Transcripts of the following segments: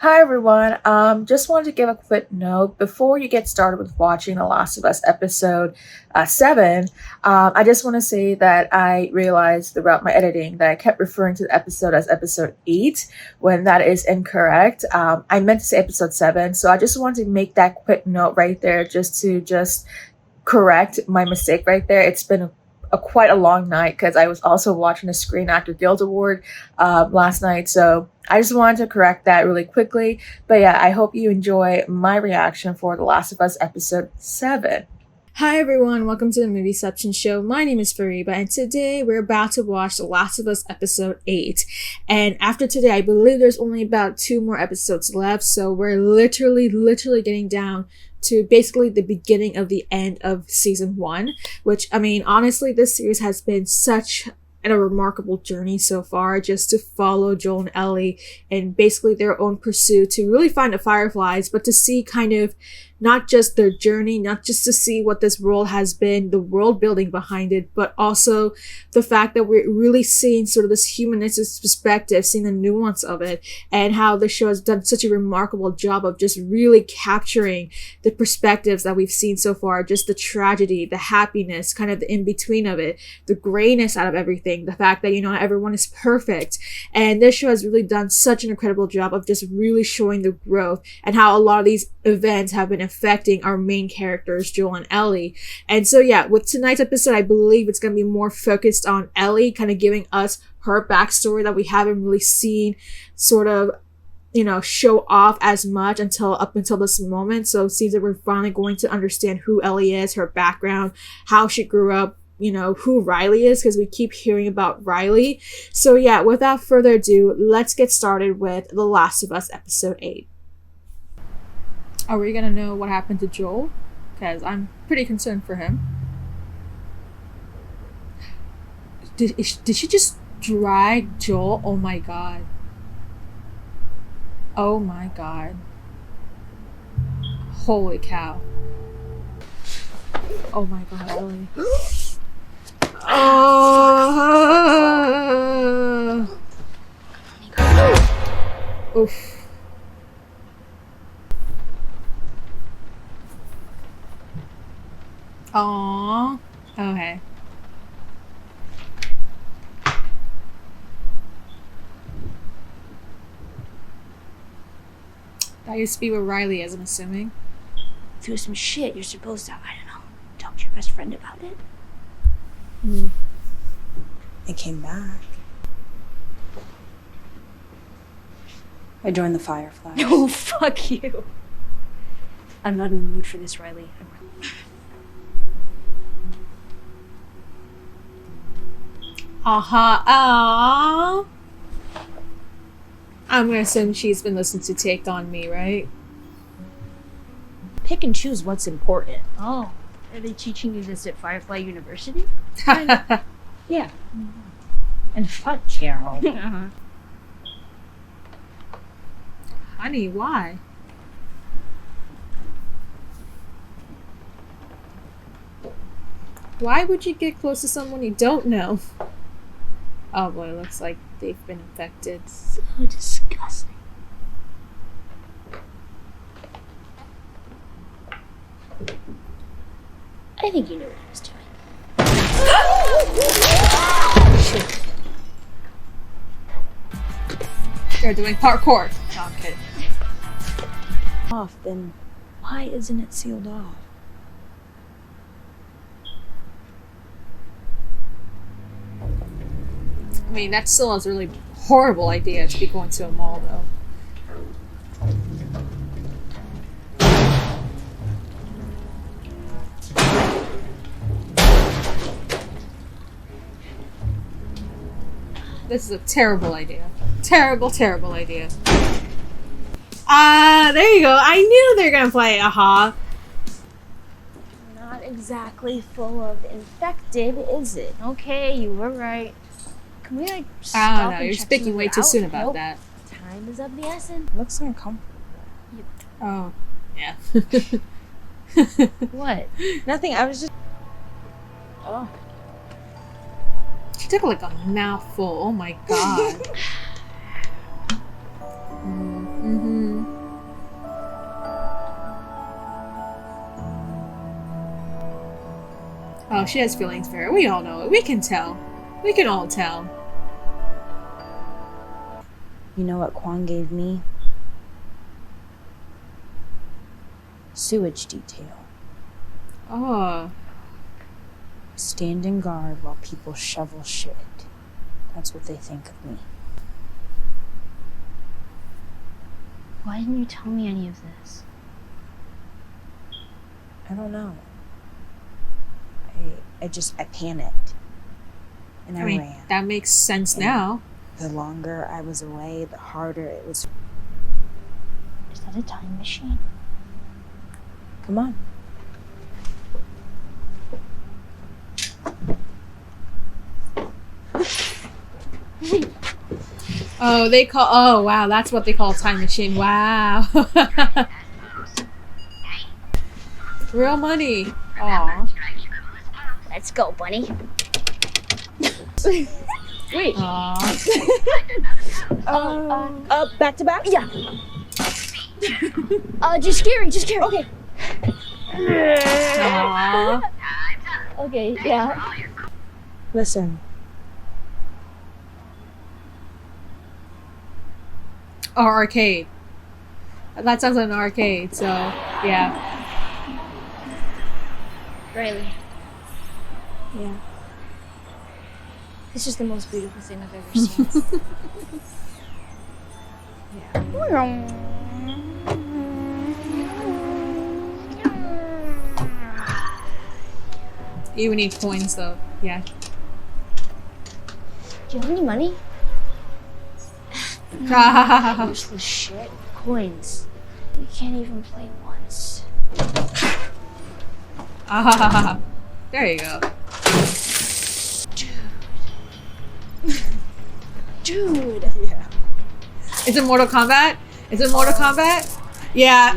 Hi everyone. Just wanted to give a quick note before you get started with watching The Last of Us episode 7. I just want to say that I realized throughout my editing that I kept referring to the episode as episode 8 when that is incorrect. I meant to say episode 7, so I just wanted to make that quick note right there just correct my mistake right there. It's been a quite a long night because I was also watching the Screen Actor Guild Award last night. So I just wanted to correct that really quickly. But yeah, I hope you enjoy my reaction for The Last of Us episode 7. Hi everyone, welcome to the Movieception Show. My name is Fariba, and today we're about to watch The Last of Us episode 8. And after today, I believe there's only about 2 more episodes left, so we're literally getting down to basically the beginning of the end of season 1, which, I mean, honestly, this series has been such a remarkable journey so far, just to follow Joel and Ellie and basically their own pursuit to really find the Fireflies, but to see kind of not just their journey, not just to see what this world has been, the world building behind it, but also the fact that we're really seeing sort of this humanistic perspective, seeing the nuance of it, and how the show has done such a remarkable job of just really capturing the perspectives that we've seen so far, just the tragedy, the happiness, kind of the in-between of it, the grayness out of everything, the fact that, everyone is perfect. And this show has really done such an incredible job of just really showing the growth and how a lot of these events have been affecting our main characters, Joel and Ellie. And so yeah, with tonight's episode, I believe it's going to be more focused on Ellie, kind of giving us her backstory that we haven't really seen sort of show off as much up until this moment. So it seems that we're finally going to understand who Ellie is, her background, how she grew up, who Riley is, because we keep hearing about Riley. So yeah, without further ado, let's get started with The Last of Us episode 8. Are we gonna know what happened to Joel? Because I'm pretty concerned for him. Did she just drag Joel? Oh my god. Oh my god. Holy cow. Oh my god, Ellie. Oh. Oof. Aww. Okay. That used to be where Riley is, I'm assuming. Through some shit, you're supposed to, I don't know, talk to your best friend about it. I came back. I joined the Fireflies. Oh, fuck you. I'm not in the mood for this, Riley. Aww. I'm gonna assume she's been listening to Take On Me, right? Pick and choose what's important. Oh, are they teaching you this at Firefly University? Yeah. And fuck Carol. Uh-huh. Honey, why? Why would you get close to someone you don't know? Oh boy, looks like they've been infected. So disgusting. I think you knew what I was doing. They're doing parkour. No, I'm kidding. Off, then why isn't it sealed off? I mean, that still is a really horrible idea to be going to a mall, though. This is a terrible idea. Terrible idea. There you go. I knew they were gonna play Aha. Not exactly full of infected, is it? Okay, you were right. Can we stop I don't know. and You're check speaking way too out? soon about Nope. that. Time is of the essence. Looks uncomfortable. Oh, yeah. What? Nothing, I was just... Oh. She took like a mouthful. Oh my god. Mm-hmm. Oh, she has feelings for her. We all know it. We can tell. We can all tell. You know what Kwan gave me? Sewage detail. Oh. Standing guard while people shovel shit. That's what they think of me. Why didn't you tell me any of this? I don't know. I panicked. And I ran. That makes sense And now. The longer I was away, the harder it was. Is that a time machine? Come on. Oh, wow, that's what they call a time machine. Wow. Real money. Aw. Let's go, bunny. Wait. Aw. Back to back? Yeah. Just scary. Okay. Aw. Okay, yeah. Listen. Oh, arcade. That sounds like an arcade, so, yeah. Riley, Yeah. this is the most beautiful thing I've ever seen. You need coins, though. Yeah. Do you have any money? Useless shit. Coins. You can't even play once. There you go. Dude. Yeah. Is it Mortal Kombat? Is it Mortal Kombat? Yeah.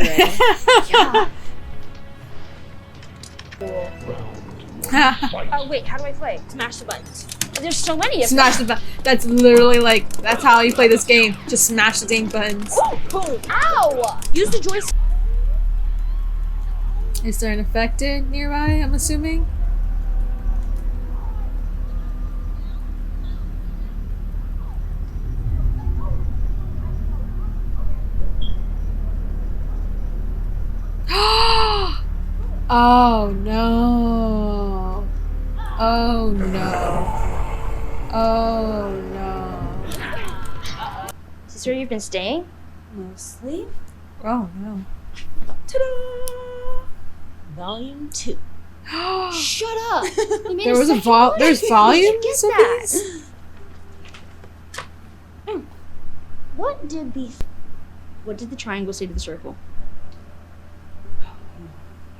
Wait, how do I play? Smash the buttons. There's so many of Smash the button. That's literally like, that's how you play this game. Just smash the dang buttons. them. Ow! Use the joystick. Is there an infected nearby, I'm assuming? Oh no. Oh no. Oh no. Is this where you've been staying? Mostly. Oh no. Ta-da! Volume 2. Shut up! You made There was a there's You volumes should of get these? that. What did the triangle say to the circle?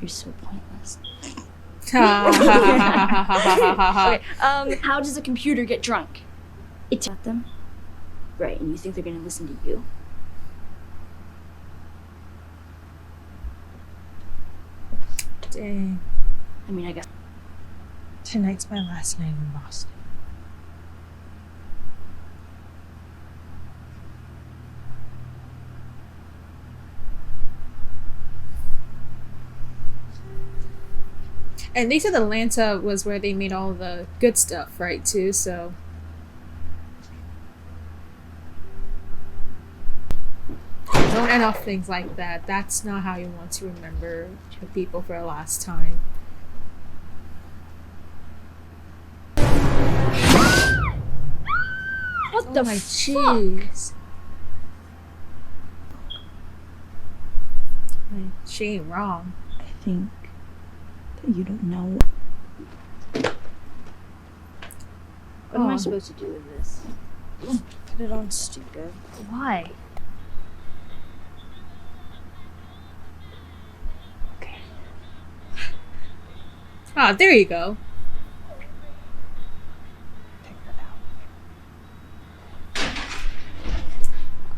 You're so pointless. Okay, how does a computer get drunk? It's at them. Right, and you think they're gonna listen to you? Dang. I mean, I guess. Tonight's my last night in Boston. And they said Atlanta was where they made all the good stuff, right, too, so... Don't end off things like that. That's not how you want to remember the people for a last time. What Oh the my fuck? jeez. She ain't wrong. I think that you don't know. What am I Oh. supposed to do with this? Put it on stupid. Why? Ah, there you go. Pick her out.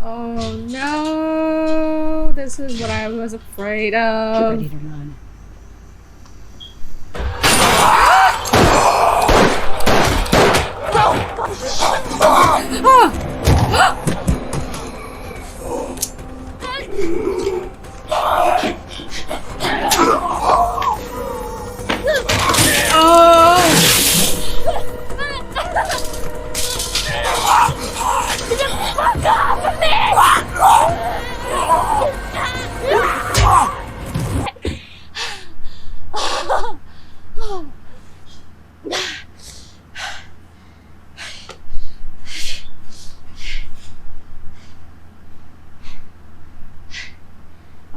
Oh no! This is what I was afraid Get of. ready to run.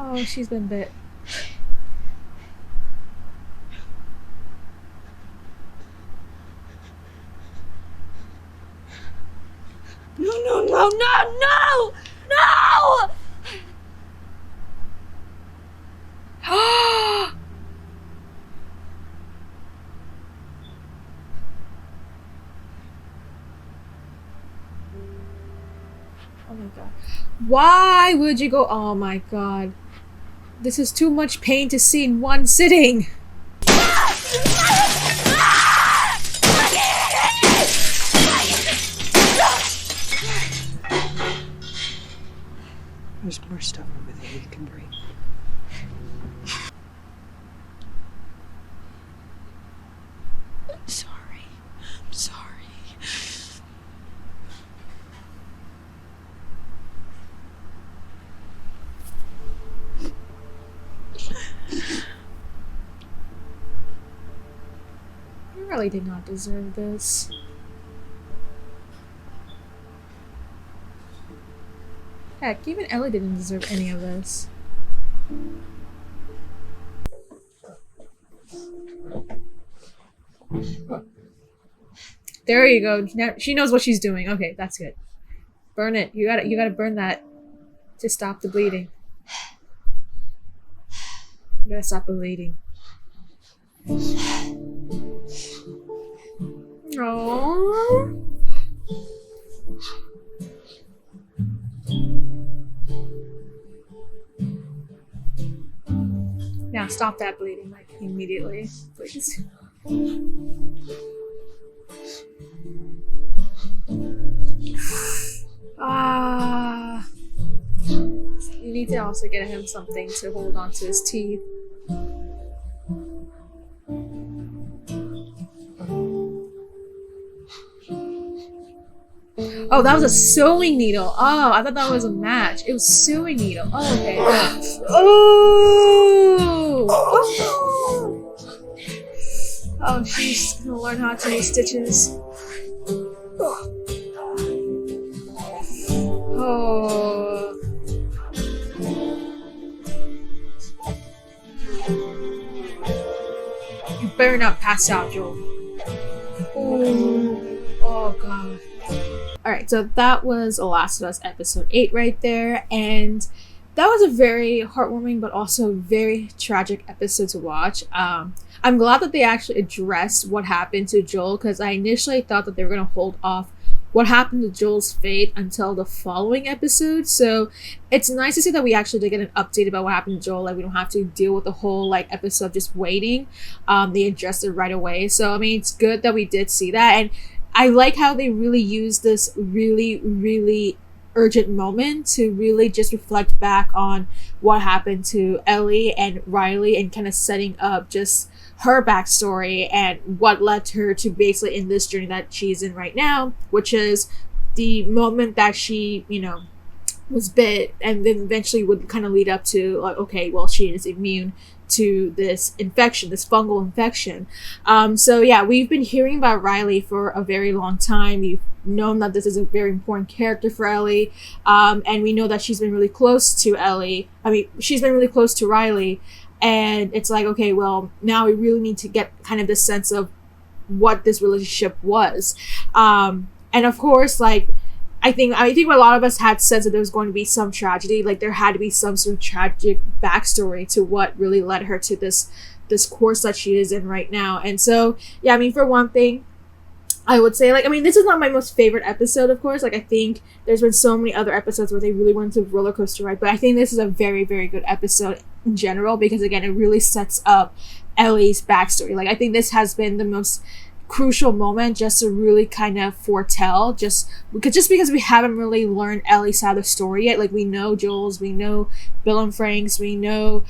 Oh, she's been bit. No, no, no, no, no! No! Oh my god. Why would you go? Oh my god. This is too much pain to see in one sitting. There's more stuff over there you can bring. I'm sorry. I'm sorry. You really did not deserve this. Heck, even Ellie didn't deserve any of this. There you go. Now she knows what she's doing. Okay, that's good. Burn it. You gotta burn that to stop the bleeding. You gotta stop the bleeding. Aww. Now stop that bleeding, like, immediately, please. You need to also get him something to hold on to his teeth. Oh, that was a sewing needle. Oh, I thought that was a match. It was sewing needle. Oh, okay. Oh! Oh, she's gonna learn how to make stitches. Oh. You better not pass out, Joel. Oh, oh god. Alright, so that was The Last of Us episode 8 right there, and that was a very heartwarming but also very tragic episode to watch. I'm glad that they actually addressed what happened to Joel, because I initially thought that they were going to hold off what happened to Joel's fate until the following episode. So it's nice to see that we actually did get an update about what happened to Joel. Like, we don't have to deal with the whole like episode of just waiting. They addressed it right away. So I mean, it's good that we did see that, and I like how they really used this really urgent moment to really just reflect back on what happened to Ellie and Riley, and kind of setting up just her backstory and what led her to basically in this journey that she's in right now, which is the moment that she, you know, was bit, and then eventually would kind of lead up to like, okay, well, she is immune to this infection, this fungal infection. So yeah, we've been hearing about Riley for a very long time. We've known that this is a very important character for Ellie, and we know that she's been really close to Ellie. I mean, she's been really close to Riley, and it's like, okay, well, now we really need to get kind of this sense of what this relationship was. And of course, like, I think a lot of us had sense that there was going to be some tragedy, like there had to be some sort of tragic backstory to what really led her to this course that she is in right now. And so, yeah, I mean, for one thing, I would say, like, I mean, this is not my most favorite episode, of course. Like, I think there's been so many other episodes where they really went to roller coaster ride, but I think this is a very, very good episode in general, because again, it really sets up Ellie's backstory. Like, I think this has been the most crucial moment just to really kind of foretell, just because we haven't really learned Ellie's side of the story yet. Like, we know Joel's, we know Bill and Frank's, we know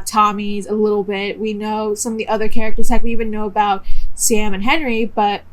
Tommy's a little bit, we know some of the other characters, heck, we even know about Sam and Henry, but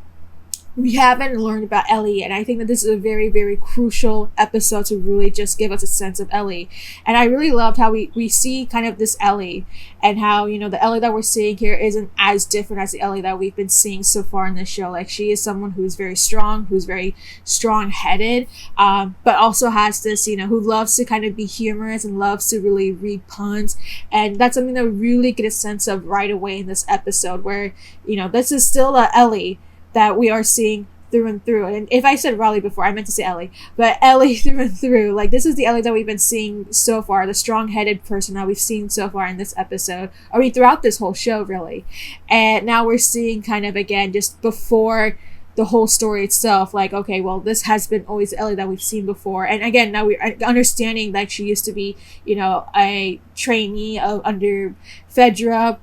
we haven't learned about Ellie, and I think that this is a very, very crucial episode to really just give us a sense of Ellie. And I really loved how we see kind of this Ellie, and how, you know, the Ellie that we're seeing here isn't as different as the Ellie that we've been seeing so far in this show. Like, she is someone who's very strong, who's very strong-headed, but also has this, you know, who loves to kind of be humorous and loves to really read puns. And that's something that we really get a sense of right away in this episode, where, you know, this is still a Ellie that we are seeing through and through. And if I said Riley before, I meant to say Ellie, but Ellie through and through. Like, this is the Ellie that we've been seeing so far, the strong-headed person that we've seen so far in this episode, I mean, throughout this whole show, really. And now we're seeing kind of, again, just before the whole story itself, like, okay, well, this has been always the Ellie that we've seen before. And again, now we're understanding that she used to be, you know, a trainee under Fedra.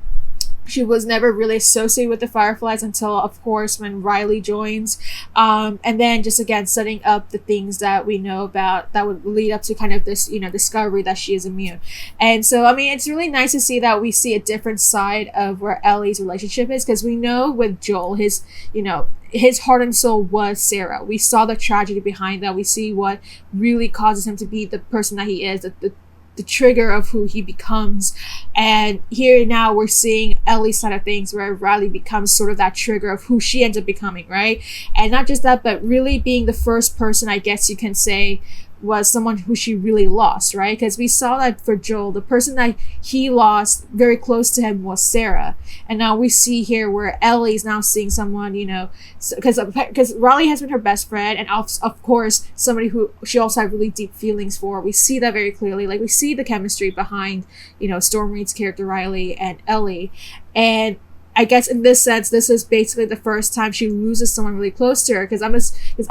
She was never really associated with the Fireflies until, of course, when Riley joins. And then just, again, setting up the things that we know about that would lead up to kind of this, you know, discovery that she is immune. And so, I mean, it's really nice to see that we see a different side of where Ellie's relationship is, because we know with Joel, his, you know, his heart and soul was Sarah. We saw the tragedy behind that. We see what really causes him to be the person that he is, the trigger of who he becomes. And here now we're seeing Ellie's side of things, where Riley becomes sort of that trigger of who she ends up becoming, right? And not just that, but really being the first person, I guess you can say, was someone who she really lost, right? Because we saw that for Joel, the person that he lost very close to him was Sarah. And now we see here where Ellie's now seeing someone, you know, because Riley has been her best friend, and of course somebody who she also had really deep feelings for. We see that very clearly. Like, we see the chemistry behind, you know, Storm Reed's character Riley and Ellie. And I guess in this sense, this is basically the first time she loses someone really close to her. Because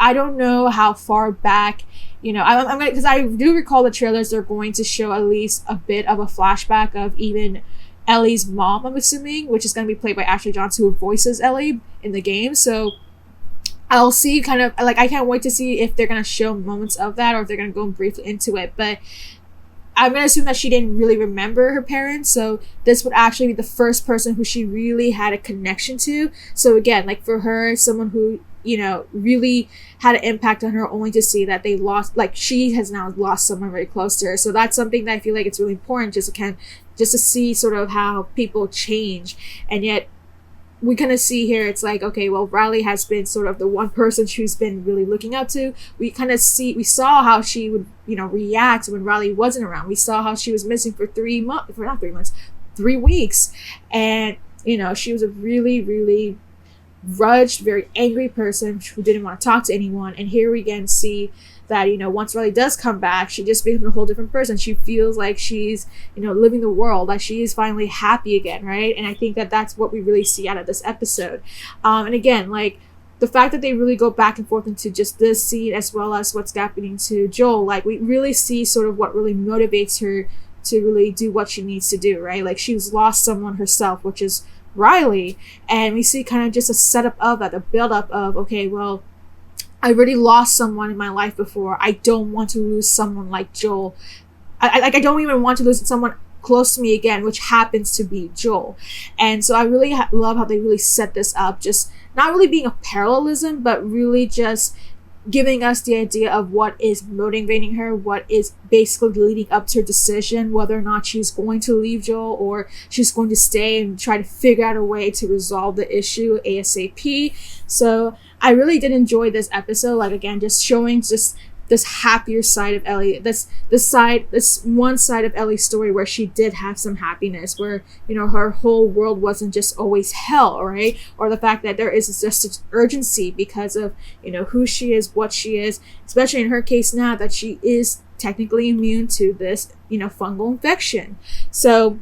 I don't know how far back, you know, I'm gonna, because I do recall the trailers, they're going to show at least a bit of a flashback of even Ellie's mom, I'm assuming, which is going to be played by Ashley Johnson, who voices Ellie in the game. So I'll see kind of, like, I can't wait to see if they're going to show moments of that, or if they're going to go briefly into it. But I'm going to assume that she didn't really remember her parents, so this would actually be the first person who she really had a connection to. So again, like, for her, someone who, you know, really had an impact on her, only to see that they lost, like, she has now lost someone very close to her. So that's something that I feel like it's really important, just to see sort of how people change. And yet we kind of see here, it's like, okay, well, Riley has been sort of the one person she's been really looking up to. We saw how she would, you know, react when Riley wasn't around. We saw how she was missing for 3 weeks. And, you know, she was a really, really grudged, very angry person who didn't want to talk to anyone. And here we again see that, you know, once Riley does come back, she just becomes a whole different person. She feels like she's, you know, living the world, like she is finally happy again, right? And I think that that's what we really see out of this episode. And again, like, the fact that they really go back and forth into just this scene, as well as what's happening to Joel, like, we really see sort of what really motivates her to really do what she needs to do, right? Like, she's lost someone herself, which is Riley, and we see kind of just a setup of that, a build-up of, okay, well, I already lost someone in my life before. I don't want to lose someone like Joel. I don't even want to lose someone close to me again, which happens to be Joel. And so I really love how they really set this up, just not really being a parallelism, but really just giving us the idea of what is motivating her, what is basically leading up to her decision, whether or not she's going to leave Joel or she's going to stay and try to figure out a way to resolve the issue ASAP. So I really did enjoy this episode, like, again, just showing just this happier side of Ellie, this one side of Ellie's story where she did have some happiness, where, you know, her whole world wasn't just always hell, right? Or the fact that there is just an urgency because of, you know, who she is, what she is, especially in her case now that she is technically immune to this, you know, fungal infection. So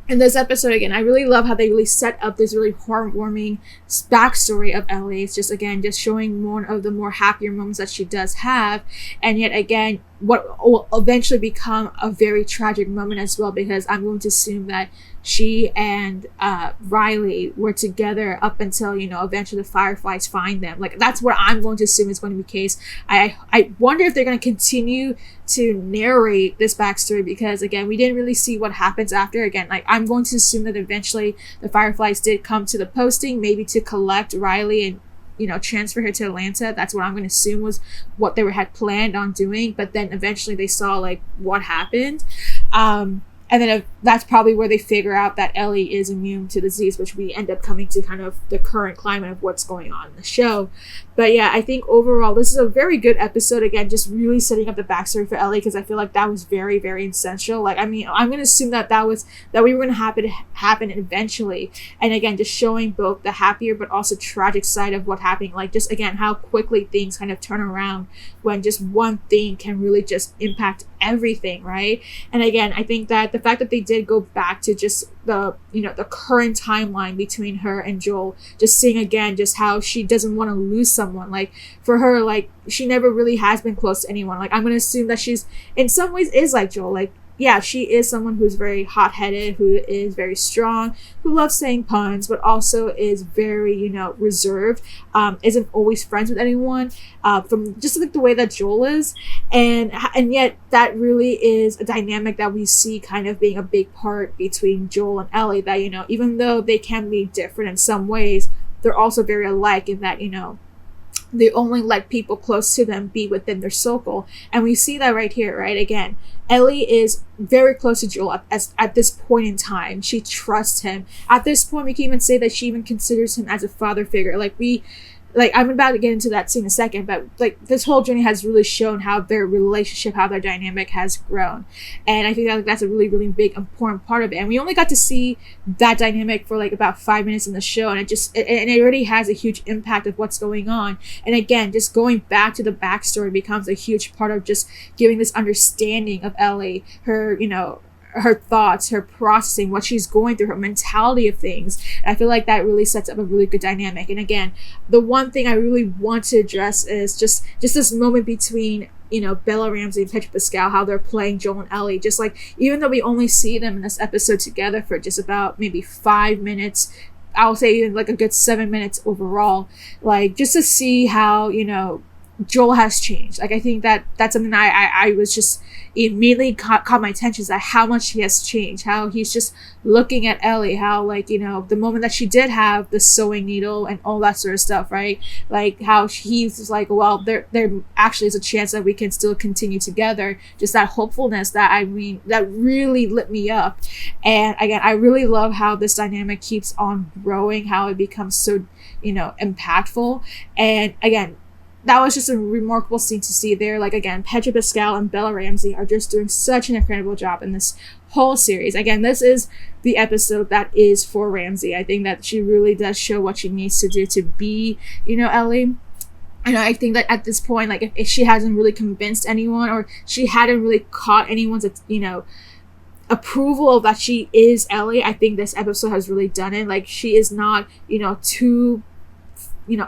in this episode, again, I really love how they really set up this really heartwarming backstory of Ellie. It's just, again, just showing one of the more happier moments that she does have. And yet, again, what will eventually become a very tragic moment as well, because I'm going to assume that she and Riley were together up until, eventually the Fireflies find them. Like, that's what I'm going to assume is going to be the case. I wonder if they're going to continue to narrate this backstory, because again, we didn't really see what happens after. Again, like, I'm going to assume that eventually the Fireflies did come to the posting, maybe to collect Riley and transfer her to Atlanta. That's what I'm going to assume was what they had planned on doing. But then eventually they saw like what happened. And then that's probably where they figure out that Ellie is immune to the disease, which we end up coming to kind of the current climate of what's going on in the show. But yeah, I think overall, this is a very good episode. Again, just really setting up the backstory for Ellie, because I feel like that was very, very essential. Like, I mean, I'm going to assume that we were going to happen eventually. And again, just showing both the happier but also tragic side of what happened. Like, just again, how quickly things kind of turn around when just one thing can really just impact everything, right? And again, I think that the fact that they did go back to just the current timeline between her and Joel, just seeing again just how she doesn't want to lose someone. Like, for her, like, she never really has been close to anyone. Like, I'm gonna assume that she's in some ways is like Joel. Like, yeah, she is someone who's very hot-headed, who is very strong, who loves saying puns, but also is very, reserved, isn't always friends with anyone, from just like the way that Joel is. And yet that really is a dynamic that we see kind of being a big part between Joel and Ellie, that, even though they can be different in some ways, they're also very alike in that, they only let people close to them be within their circle. And we see that right here, right? Again, Ellie is very close to Joel at this point in time. She trusts him. At this point, we can even say that she even considers him as a father figure. I'm about to get into that scene in a second, but like, this whole journey has really shown how their relationship, how their dynamic has grown. And I think that that's a really, really big, important part of it. And we only got to see that dynamic for like about 5 minutes in the show. And it already has a huge impact of what's going on. And again, just going back to the backstory becomes a huge part of just giving this understanding of Ellie, her, her thoughts, her processing, what she's going through, her mentality of things. And I feel like that really sets up a really good dynamic. And again, the one thing I really want to address is just this moment between, Bella Ramsey and Pedro Pascal, how they're playing Joel and Ellie. Just like, even though we only see them in this episode together for just about maybe 5 minutes, I'll say even like a good 7 minutes overall, like, just to see how, Joel has changed. Like, I think that that's something I was just immediately caught my attention, is that how much he has changed, how he's just looking at Ellie, how, like, the moment that she did have the sewing needle and all that sort of stuff, right? Like, how he's like, well, there actually is a chance that we can still continue together. Just that hopefulness that really lit me up. And again, I really love how this dynamic keeps on growing, how it becomes so, impactful. And again, that was just a remarkable scene to see there. Like, again, Pedro Pascal and Bella Ramsey are just doing such an incredible job in this whole series. Again, this is the episode that is for Ramsey. I think that she really does show what she needs to do to be, Ellie. And I think that at this point, like, if she hasn't really convinced anyone, or she hadn't really caught anyone's, approval of that she is Ellie, I think this episode has really done it. Like, she is not, too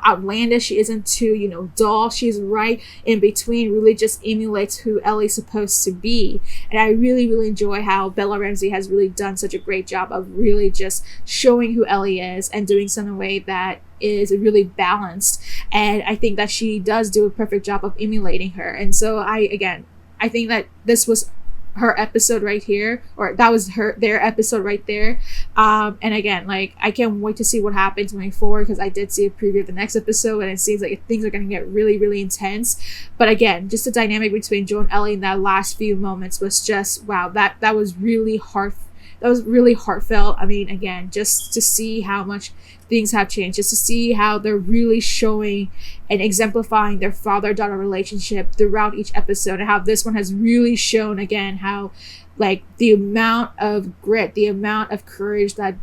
outlandish. She isn't too, dull. She's right in between, really just emulates who Ellie's supposed to be. And I really, really enjoy how Bella Ramsey has really done such a great job of really just showing who Ellie is and doing so in a way that is really balanced. And I think that she does do a perfect job of emulating her. And so I think that this was her episode right here, or that was their episode right there. And again, like, I can't wait to see what happens moving forward, because I did see a preview of the next episode, and it seems like things are going to get really, really intense. But again, just the dynamic between Joel and Ellie in that last few moments was just, wow, that was really hard. That was really heartfelt. I mean, again, just to see how much things have changed, just to see how they're really showing and exemplifying their father-daughter relationship throughout each episode, and how this one has really shown again how, like, the amount of grit, the amount of courage that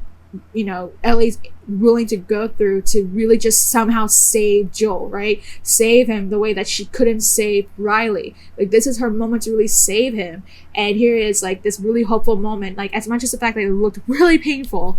Ellie's willing to go through to really just somehow save Joel, right? Save him the way that she couldn't save Riley. Like, this is her moment to really save him. And here is like this really hopeful moment. Like, as much as the fact that it looked really painful,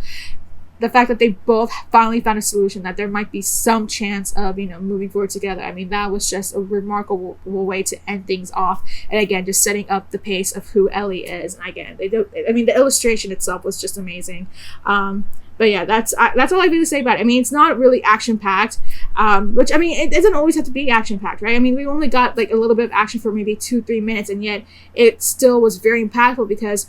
the fact that they both finally found a solution, that there might be some chance of, moving forward together. I mean, that was just a remarkable way to end things off. And again, just setting up the pace of who Ellie is. And again, the illustration itself was just amazing. But yeah, that's all I really say about it. I mean, it's not really action-packed, which, I mean, it doesn't always have to be action-packed, right? I mean, we only got like a little bit of action for maybe 2-3 minutes, and yet it still was very impactful, because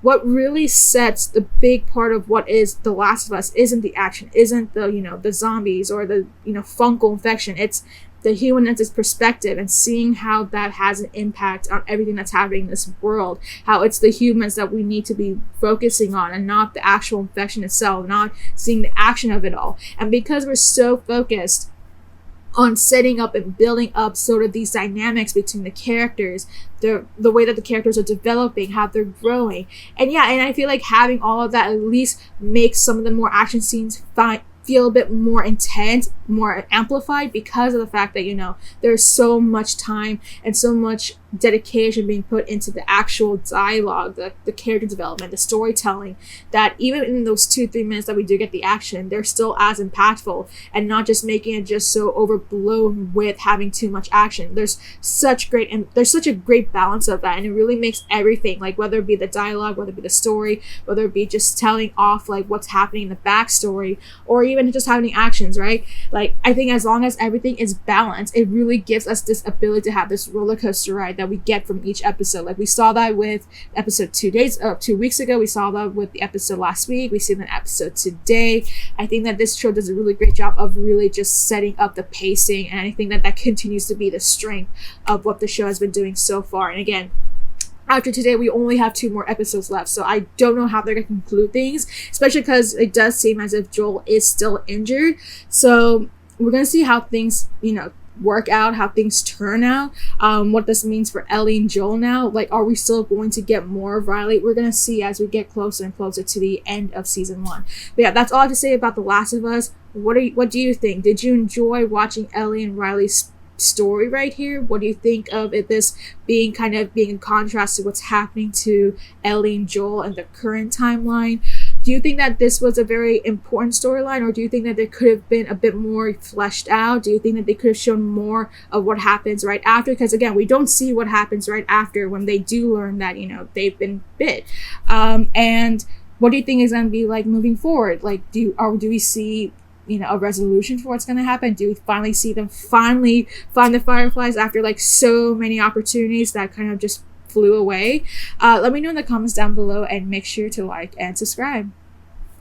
what really sets the big part of what is The Last of Us isn't the action, isn't the, the zombies or the, fungal infection. It's the human's perspective and seeing how that has an impact on everything that's happening in this world, how it's the humans that we need to be focusing on and not the actual infection itself, not seeing the action of it all. And because we're so focused on setting up and building up sort of these dynamics between the characters, the way that the characters are developing, how they're growing. And yeah, and I feel like having all of that at least makes some of the more action scenes feel a bit more intense, more amplified, because of the fact that, there's so much time and so much dedication being put into the actual dialogue, the character development, the storytelling, that even in those 2-3 minutes that we do get the action, they're still as impactful, and not just making it just so overblown with having too much action. There's such a great balance of that, and it really makes everything, like whether it be the dialogue, whether it be the story, whether it be just telling off like what's happening in the backstory, or even just having actions, right? Like, I think as long as everything is balanced, it really gives us this ability to have this roller coaster ride that we get from each episode. Like, we saw that with episode 2 weeks ago. We saw that with the episode last week. We see the episode today. I think that this show does a really great job of really just setting up the pacing, and I think that continues to be the strength of what the show has been doing so far. And again, after today, we only have 2 more episodes left, so I don't know how they're going to conclude things, especially because it does seem as if Joel is still injured. So we're going to see how things, work out, how things turn out, what this means for Ellie and Joel now. Like, are we still going to get more of Riley? We're going to see as we get closer and closer to the end of season 1. But yeah, that's all I have to say about The Last of Us. What do you think? Did you enjoy watching Ellie and Riley's story right here? What do you think of it, this being in contrast to what's happening to Ellie and Joel and the current timeline? Do you think that this was a very important storyline, or do you think that there could have been a bit more fleshed out? Do you think that they could have shown more of what happens right after? Because again, we don't see what happens right after when they do learn that, they've been bit. And what do you think is going to be like moving forward? Like, do we see a resolution for what's going to happen? Do we finally see them finally find the Fireflies after like so many opportunities that kind of just flew away? Let me know in the comments down below, and make sure to like and subscribe.